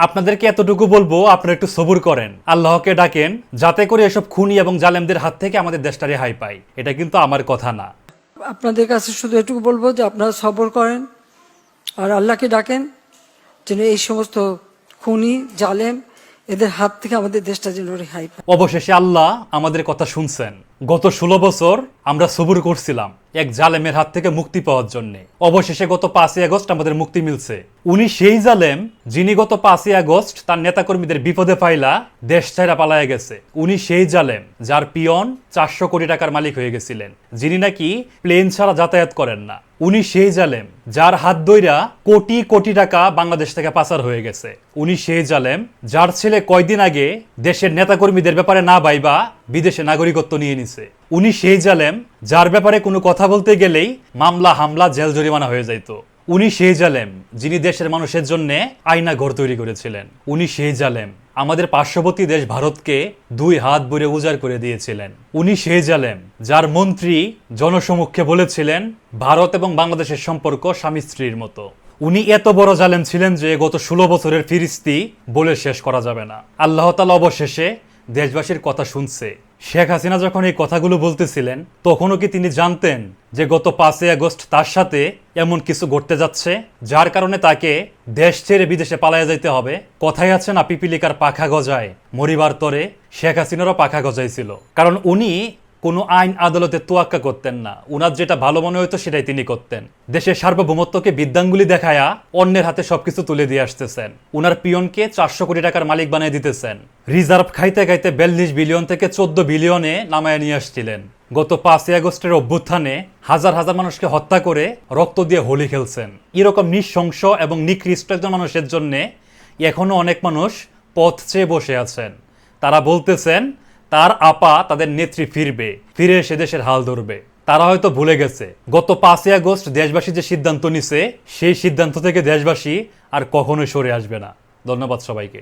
আপনাদেরকে এতটুকু বলবো, আপনারা একটু সবুর করেন, আল্লাহকে ডাকেন, যাতে করে এসব খুনি এবং জালেমদের হাত থেকে আমাদের দেশটা রেহাই পায়। এটা কিন্তু আমার কথা না। আপনাদের কাছে শুধু এটুকু বলবো যে আপনারা সবর করেন আর আল্লাহকে ডাকেন যেন এই সমস্ত খুনি জালেম এদের হাত থেকে আমাদের দেশটা যেন রেহাই পায়। অবশেষে আল্লাহ আমাদের কথা শুনছেন। গত 16 বছর আমরা সবুর করছিলাম এক জালেমের হাত থেকে মুক্তি পাওয়ার জন্য। অবশেষে গত 5ই আগস্ট আমাদের মুক্তি মিলছে। উনি সেই জালেম যিনি গত 5ই আগস্ট তার নেতাকর্মীদের বিপদে পাইলা দেশ ছাইরা পালায়া গেছে। উনি সেই জালেম যার পিয়ন 400 কোটি টাকার মালিক হয়ে গেছিলেন, যিনি নাকি প্লেন ছাড়া যাতায়াত করেন না। উনি সেই জালেম যার হাত ধইরা কোটি কোটি টাকা বাংলাদেশ থেকে পাচার হয়ে গেছে। উনি সেই জালেম যার ছেলে কয়দিন আগে দেশের নেতাকর্মীদের ব্যাপারে না ভাইবা বিদেশে নাগরিকত্ব নিয়ে নিছে। উনি সেই জালেম যার ব্যাপারে কোনো কথা বলতে গেলেই মামলা হামলা জেল জরিমানা হয়ে যাইত। উনি সেই জালেম যিনি দেশের মানুষের জন্য আয়না ঘর তৈরি করেছিলেন। উনি সেই জালেম আমাদের পার্শ্ববর্তী দেশ ভারতকে 2 হাত ভরে উজাড় করে দিয়েছিলেন। উনি সেই জালেম যার মন্ত্রী জনসমক্ষে বলেছিলেন ভারত এবং বাংলাদেশের সম্পর্ক স্বামী স্ত্রীর মতো। উনি এত বড় জালেম ছিলেন যে গত 16 বছরের ফিরিস্তি বলে শেষ করা যাবে না। আল্লাহ তাআলা অবশেষে দেশবাসীর কথা শুনছে। শেখ হাসিনা যখন এই কথাগুলো বলতেছিলেন তখনও কি তিনি জানতেন যে গত 5ই আগস্ট তার সাথে এমন কিছু ঘটতে যাচ্ছে যার কারণে তাকে দেশ ছেড়ে বিদেশে পালায়া যাইতে হবে? কথাই আছে না, পিপিলিকার পাখা গজায়, মরিবার তরে শেখ হাসিনারও পাখা গজাইছিল। কারণ উনি কোনো আইন আদালতে তোয়াক্কা করতেন না। উনার যেটা ভালো মনে হইতো সেটাই তিনি করতেন। দেশের সার্বভৌমত্বকে বিদ্যাঙ্গুলি দেখায়া অন্যের হাতে সবকিছু তুলে দিয়ে আসতেছেন। উনার পিয়নকে 400 কোটি টাকার মালিক বানিয়ে দিতেছেন। রিজার্ভ খাইতে খাইতে 42 বিলিয়ন থেকে 14 বিলিয়নে নামায় নিয়ে আসছিলেন। গত 5ই আগস্টের অভ্যুত্থানে হাজার হাজার মানুষকে হত্যা করে রক্ত দিয়ে হোলি খেলছেন। এরকম নৃশংস এবং নিকৃষ্ট একজন মানুষের জন্য এখনো অনেক মানুষ পথ চেয়ে বসে আছেন। তারা বলতেছেন তার আপা তাদের নেত্রী ফিরে এসে দেশের হাল ধরবে। তারা হয়তো ভুলে গেছে গত 5ই আগস্ট দেশবাসী যে সিদ্ধান্ত নিছে সেই সিদ্ধান্ত থেকে দেশবাসী আর কখনোই সরে আসবে না। ধন্যবাদ সবাইকে।